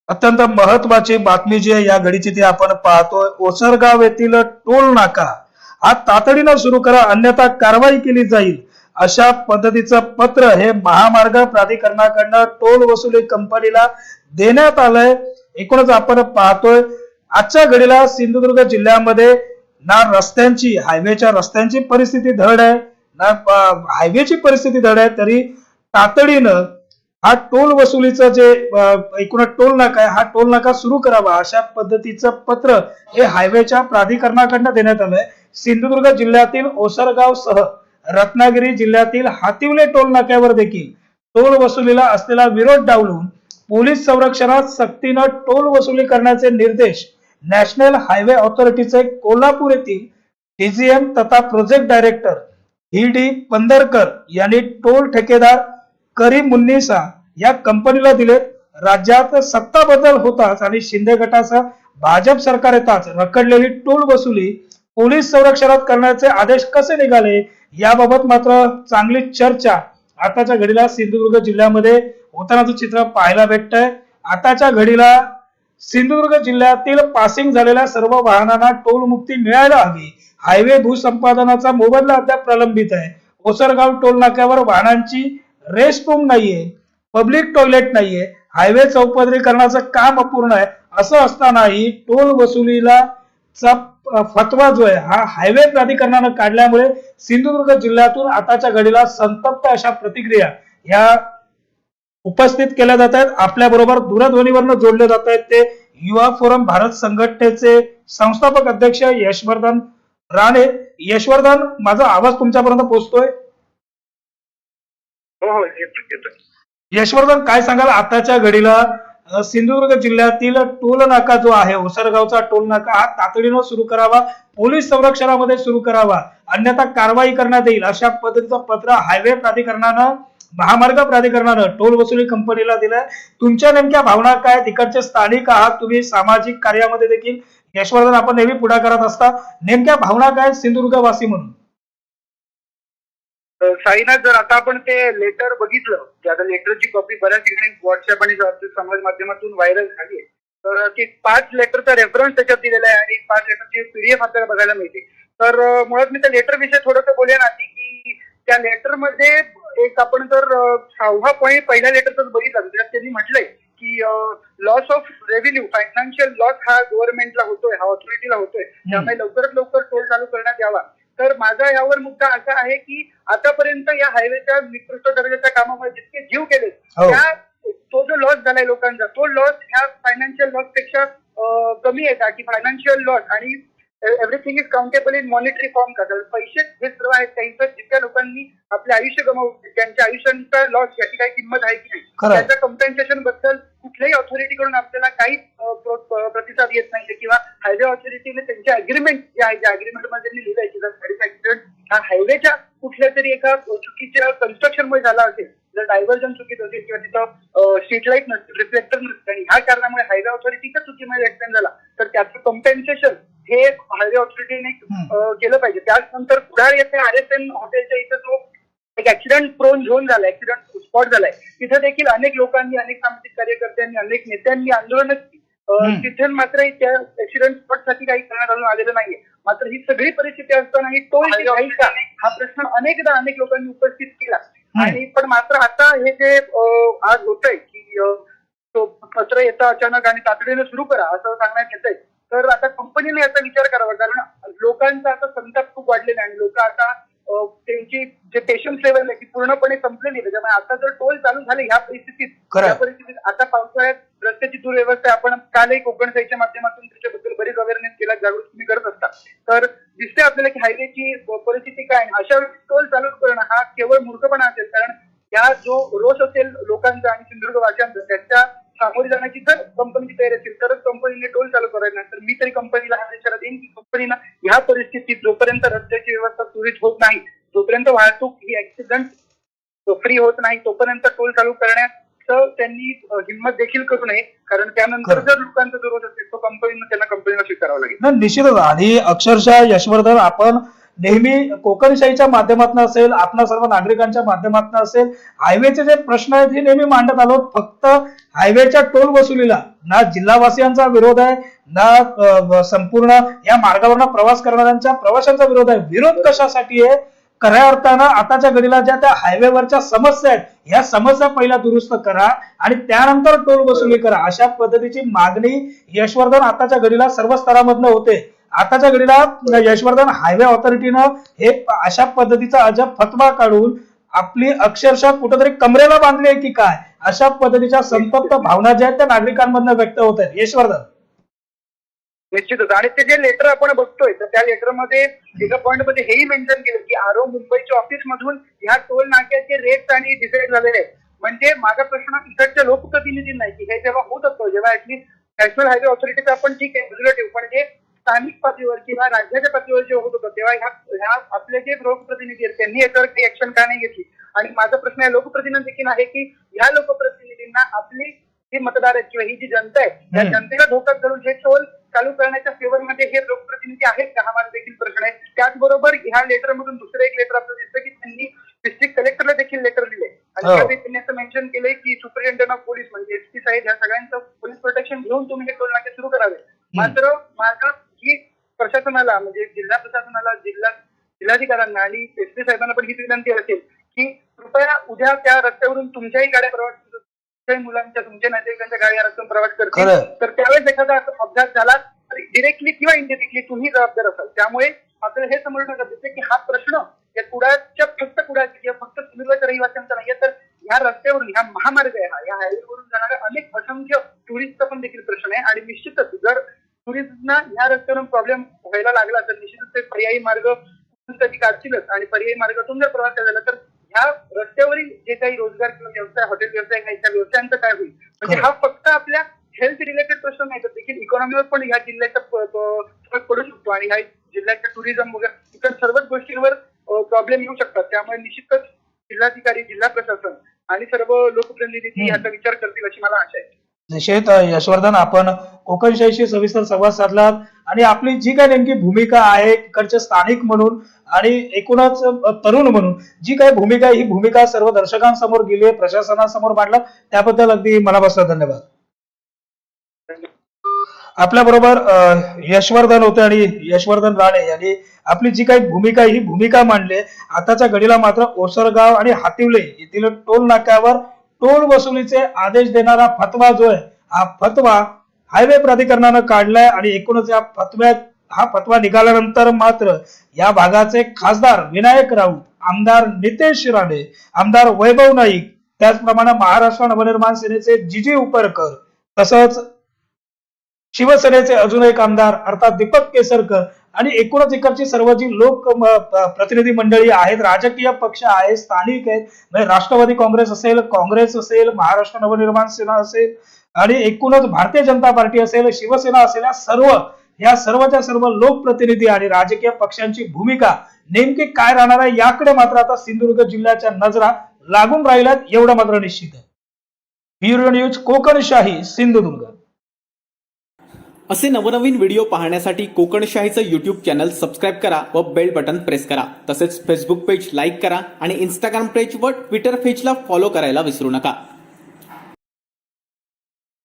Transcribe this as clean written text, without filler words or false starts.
अत्यंत महत्वाची बातमी जी आहे या घडीची ती आपण पाहतोय. ओसरगाव येथील टोल नाका हा तातडीनं सुरू करा, अन्यथा कारवाई केली जाईल, अशा पद्धतीचं पत्र हे महामार्ग प्राधिकरणाकडनं टोल वसुली कंपनीला देण्यात आलंय. एकूणच आपण पाहतोय आजच्या घडीला सिंधुदुर्ग जिल्ह्यामध्ये ना रस्त्यांची हायवेच्या रस्त्यांची परिस्थिती धड आहे, ना हायवेची परिस्थिती धड आहे, तरी तातडीनं हा टोल वसुलीचा जे एकूण टोल नाका आहे हा टोल नाका सुरू करावा, अशा पद्धतीचं पत्र हे हायवेच्या प्राधिकरणाकडनं देण्यात आलंय. सिंधुदुर्ग जिल्ह्यातील ओसरगाव सह रत्नागिरी जिल्ह्यातील हातिवले टोल नाक्यावर देखील टोल वसुलीला असलेला विरोध डावलून पोलीस संरक्षणात सक्तीनं टोल वसुली करण्याचे निर्देश नॅशनल हायवे ऑथॉरिटीचे कोल्हापूर येथील डीजीएम तथा प्रोजेक्ट डायरेक्टर डी पंधरकर यांनी टोल ठेकेदार करीम मुन्नीसा या कंपनीला दिलेत. राज्यात सत्ता बदल होताच आणि शिंदे गटासह भाजप सरकार येताच रखडलेली टोल वसुली पोलीस संरक्षणात करण्याचे आदेश कसे निघाले याबाबत मात्र चांगली चर्चा आताच्या घडीला सिंधुदुर्ग जिल्ह्यामध्ये होतानाचं चित्र पाहायला भेटतंय. आताच्या घडीला सिंधुदुर्ग जिल्ह्यातील पासिंग झालेल्या सर्व वाहनांना टोल मुक्ती मिळायला हवी. हायवे भूसंपादनाचा मोबदला अद्याप प्रलंबित आहे. ओसरगाव टोल नाक्यावर वाहनांची रेस्टरूम नाहीये, पब्लिक टॉयलेट नाहीये, हायवे चौपदरीकरणाचं काम अपूर्ण आहे. असं असतानाही टोल वसुलीला फतवा जो आहे हा हायवे प्राधिकरणानं काढल्यामुळे सिंधुदुर्ग जिल्ह्यातून आताच्या घडीला संतप्त अशा प्रतिक्रिया या उपस्थित केल्या जात आहेत. आपल्या बरोबर दूरध्वनीवरनं जोडले जात आहेत ते युवा फोरम भारत संघटनेचे संस्थापक अध्यक्ष यशवर्धन राणे. यशवर्धन, माझा आवाज तुमच्यापर्यंत पोहोचतोय? हो, येतोय. यशवर्धन, काय सांगाल आताच्या घडीला सिंधुदुर्ग जिल्ह्यातील टोल नाका जो आहे ओसरगावचा टोल नाका हा तातडीनं सुरू करावा, पोलीस संरक्षणामध्ये सुरू करावा, अन्यथा कारवाई करण्यात येईल, अशा पद्धतीचं पत्र हायवे प्राधिकरणानं महामार्ग प्राधिकरणानं टोल वसुली कंपनीला दिलंय. तुमच्या नेमक्या भावना काय? तिकडचे स्थानिक आहात तुम्ही, सामाजिक कार्यामध्ये देखील यशवर्धन आपण नेहमी पुढाकारात असता, नेमक्या भावना काय सिंधुदुर्ग वासी म्हणून? साईनाथ, जर आता आपण ते लेटर बघितलं की आता लेटरची कॉपी बऱ्याच ठिकाणी व्हॉट्सअप आणि समाज माध्यमातून व्हायरल झाली आहे, तर ती 5 लेटरचा रेफरन्स त्याच्यात दिलेला आहे आणि 5 लेटरची पीडीएफ आपल्याला बघायला मिळते. तर मुळात मी त्या लेटर विषयी थोडंसं बोलेन आधी की त्या लेटर मध्ये एक आपण जर 6वा पॉईंट पहिल्या लेटरचाच बघितला त्याच्यात त्यांनी म्हटलंय की loss of revenue, financial loss हा गव्हर्नमेंटला होतोय, हा ऑथॉरिटीला होतोय, त्यामुळे लवकरात लवकर टोल चालू करण्यात यावा. तर माझा यावर मुद्दा असा आहे की आतापर्यंत या हायवेच्या निकृष्ट दर्जाच्या कामामध्ये जितके जीव केले त्या तो जो लॉस झालाय लोकांचा, तो लॉस ह्या फायनान्शियल लॉस पेक्षा कमी आहे का? की फायनान्शियल लॉस आणि everything is countable in monetary form का? पैसे जे सर्व आहेत त्यांचं जितक्या लोकांनी आपले आयुष्य गमावले त्यांच्या आयुष्यांचा लॉस याची काही किंमत आहे की नाही, त्याच्या कम्पेन्सेशन बद्दल कुठल्याही ऑथॉरिटीकडून आपल्याला काहीच प्रतिसाद येत नाहीये. किंवा हायवे ऑथॉरिटीने त्यांचे अग्रीमेंट जे आहे त्या अग्रीमेंटमध्ये त्यांनी लिहिलंय की जर गाडीचा ऍक्सिडेंट हा हायवेच्या कुठल्या तरी एका चुकीच्या कन्स्ट्रक्शन मुळे झाला असेल, जर डायव्हर्जन चुकीत असेल किंवा तिथं स्ट्रीट लाईट नसतील, रिफ्लेक्टर नसतील आणि ह्या कारणामुळे हायवे ऑथॉरिटीच्या चुकीमुळे ऍक्सिडेंट झाला तर त्याचं कम्पेन्सेशन हे हायवे ऑथॉरिटीने केलं पाहिजे. त्यानंतर कुडाळ येथे RSN हॉटेलच्या इथं जो एक ऍक्सिडेंट प्रोन झोन झाला, ऍक्सिडेंट स्पॉट झालाय, तिथे देखील अनेक लोकांनी, अनेक सामाजिक कार्यकर्त्यांनी, अनेक नेत्यांनी आंदोलन केली. तिथे मात्र त्या ऍक्सिडेंट स्पॉट साठी काही करण्यात आलेलं नाहीये. मात्र ही सगळी परिस्थिती असताना ही टोल जाईल का हा प्रश्न अनेकदा अनेक लोकांनी उपस्थित केला. आणि पण मात्र आता हे जे आज होतंय की तो पत्र येतं अचानक आणि तातडीने सुरू करा असं सांगण्यात येतंय, तर आता कंपनीने याचा विचार करावा. कारण लोकांचा आता संताप खूप वाढलेला आहे आणि लोक आता त्यांची जे पेशन्स लेवल आहे ती पूर्णपणे संपलेली. त्याच्यामुळे आता जर टोल चालू झाले ह्या परिस्थितीत आता पावसाळ्यात रस्त्याची दुर्व्यवस्था आपण कालही कोकण साईच्या माध्यमातून त्याच्याबद्दल बरीच अवेअरनेस केला, जागृत तुम्ही करत असता, तर दिसते आपल्याला की हायवेची परिस्थिती काय. अशा वेळी टोल चालू करणं हा केवळ मूर्खपणा असेल. कारण या जो रोष असेल लोकांचा आणि सिंधुदुर्ग वासियांचा त्याच्या सामोरे जाण्याची जर कंपनीची तयारी असेल तरच कंपनीने टोल चालू करायला. तर मी तरी कंपनीला हा इशारा देईन की कंपनीनं ह्या परिस्थितीत जोपर्यंत रस्त्याची व्यवस्था सुरळीत होत नाही, जोपर्यंत वाहतूक ही ऍक्सिडेंट फ्री होत नाही, तोपर्यंत टोल चालू करण्याचं त्यांनी हिंमत देखील करू नये. कारण त्यानंतर जर लोकांचा जो रोष असेल तो कंपनीला स्वीकारावा लागेल. निश्चितच. आणि अक्षरशः यशवर्धन, आपण नेहमी कोकणशाहीच्या माध्यमातून असेल, आपल्या सर्व नागरिकांच्या माध्यमातून असेल, हायवेचे जे प्रश्न आहेत हे नेहमी मांडत आलो. फक्त हायवेच्या टोल वसुलीला ना जिल्हावासियांचा विरोध आहे, ना संपूर्ण या मार्गावरनं प्रवास करणाऱ्यांच्या प्रवाशांचा विरोध आहे. विरोध कशासाठी आहे? खऱ्या अर्थानं आताच्या घडीला ज्या त्या हायवेवरच्या समस्या आहेत, या समस्या पहिला दुरुस्त करा आणि त्यानंतर टोल वसुली करा. अशा पद्धतीची मागणी यशवर्धन आताच्या घडीला सर्व स्तरामधनं होते. आताच्या घडीला यशवर्धन हायवे ऑथॉरिटीनं हे अशा पद्धतीचा अजब फतवा काढून आपली अक्षरशः कुठेतरी कमरेला बांधली आहे की काय, अशा पद्धतीच्या संतप्त भावना ज्या आहेत त्या नागरिकांमधनं व्यक्त होत आहेत. यशवर्धन, निश्चितच. आणि ते जे लेटर आपण बघतोय तर त्या लेटरमध्ये एका पॉइंट मध्ये हेही मेन्शन केलं की आरो मुंबईच्या ऑफिस मधून ह्या टोल नाक्याचे रेट्स आणि डिसाईड झालेले आहेत. म्हणजे माझा प्रश्न इकडच्या लोकप्रतिनिधींना नाही की हे जेव्हा होत असतो, जेव्हा ऍटलीस्ट नॅशनल हायवे ऑथॉरिटीचा आपण ठीक आहे रेग्युलेटिव्ह, पण जे स्थानिक पातळीवर किंवा राज्याच्या पातळीवर जे होत होतं तेव्हा ह्या आपले जे लोकप्रतिनिधी आहेत त्यांनी याच्यावर काही ऍक्शन का नाही घेतली. आणि माझा प्रश्न या लोकप्रतिनिधी देखील आहे की ह्या लोकप्रतिनिधींना आपली जी मतदार आहेत किंवा ही जी जनता आहे त्या जनतेला धोक्यात घालून हे टोल चालू करण्याच्या फेवरमध्ये हे लोकप्रतिनिधी आहेत का, हा माझा देखील प्रश्न आहे. त्याचबरोबर ह्या लेटर मधून दुसरं एक लेटर आपल्याला दिसतं की त्यांनी डिस्ट्रिक्ट कलेक्टरला देखील लेटर दिले आणि त्यामध्ये त्यांनी असं मेन्शन केलंय की सुपरिटेंडेंट ऑफ पोलीस म्हणजे एसपी साहेब ह्या सगळ्यांचं पोलीस प्रोटेक्शन घेऊन तुम्ही हे टोल नाके सुरू करावे. मात्र माझा ही प्रशासनाला म्हणजे जिल्हा प्रशासनाला जिल्हाधिकाऱ्यांना आणि एसपी साहेबांना पण हीच विनंती असेल की कृपया उद्या त्या रस्त्यावरून तुमच्याही गाड्या प्रवास मुलांच्या तुमच्या नातेवाईकांच्या गाड्या रस्त्यावरून प्रवास करतील तर त्यावेळेस एखादा अपघात झाला तर डिरेक्टली किंवा इनडिरेक्टली तुम्ही जबाबदार असाल. त्यामुळे आपल्याला हे समजणं गरजेचं आहे की हा प्रश्न या कुडाच्या फक्त कुडाच्या किंवा फक्त सिंधुदुर्गच्या रहिवाशांचा नाहीये, तर ह्या रस्त्यावरून ह्या महामार्ग आहे हा, या हायवेवरून जाणाऱ्या अनेक असंख्य टुरिस्टचा पण देखील प्रश्न आहे. आणि निश्चितच जर टुरिस्टना ह्या रस्त्यावरून प्रॉब्लेम व्हायला लागला तर निश्चितच ते पर्यायी मार्ग कधी काढतीलच आणि पर्यायी मार्गातून जर प्रवास झाला तर ह्या रस्त्यावरील जे काही रोजगार किंवा व्यवसाय, हॉटेल व्यवसाय नाही त्या व्यवसायांचं काय होईल. म्हणजे हा फक्त आपल्या हेल्थ रिलेटेड प्रश्न नाही तर देखील इकॉनॉमीवर पण ह्या जिल्ह्याचा फरक पडू शकतो आणि ह्या जिल्ह्याच्या टुरिझम वगैरे इतर सर्वच गोष्टींवर प्रॉब्लेम येऊ शकतात. त्यामुळे निश्चितच जिल्हाधिकारी, जिल्हा प्रशासन आणि सर्व लोकप्रतिनिधी याचा विचार करतील अशी मला आशा आहे. निश्चित यशवर्धन, आपण कोकणशाहीशी सविस्तर संवाद साधलात आणि आपली जी काही नेमकी भूमिका आहे इकडचे स्थानिक म्हणून आणि एकूणच तरुण म्हणून जी काही भूमिका आहे ही भूमिका सर्व दर्शकांसमोर गेली आहे, प्रशासनासमोर मांडला, त्याबद्दल अगदी मनापासून धन्यवाद. आपल्या बरोबर यशवर्धन होते आणि यशवर्धन राणे यांनी आपली जी काही भूमिका आहे ही भूमिका मांडली. आताच्या घडीला मात्र ओसरगाव आणि हातिवले येथील टोल नाक्यावर टोल वसुलीचे आदेश देणारा फतवा जो आहे हा फतवा हायवे प्राधिकरणानं काढलाय आणि एकूणच या हा फतवा निघाल्यानंतर मात्र या भागाचे खासदार विनायक राऊत, आमदार नितेश राणे, आमदार वैभव नाईक, त्याचप्रमाणे महाराष्ट्र नवनिर्माण सेनेचे जीजी उपरकर तसंच शिवसेनेचे अजून एक आमदार अर्थात दीपक केसरकर आणि एकूणच इकडची सर्व जी लोक प्रतिनिधी मंडळी आहेत, राजकीय पक्ष आहेत, स्थानिक आहेत, म्हणजे राष्ट्रवादी काँग्रेस असेल, महाराष्ट्र नवनिर्माण सेना असेल आणि एकूणच भारतीय जनता पार्टी असेल, शिवसेना असेल, या सर्वच्या सर्व लोकप्रतिनिधी आणि राजकीय पक्षांची भूमिका नेमकी काय राहणार आहे याकडे मात्र आता सिंधुदुर्ग जिल्ह्याच्या नजरा लागून राहिल्यात एवढं मात्र निश्चित आहे. Bureau news Kokanshahi Sindhudurg. असे नवनवीन व्हिडिओ पाहण्यासाठी कोकणशाहीचं यूट्यूब चॅनल सबस्क्राईब करा व बेल बटन प्रेस करा. तसेच फेसबुक पेज लाईक करा आणि इंस्टाग्राम पेज व ट्विटर पेजला फॉलो करायला विसरू नका.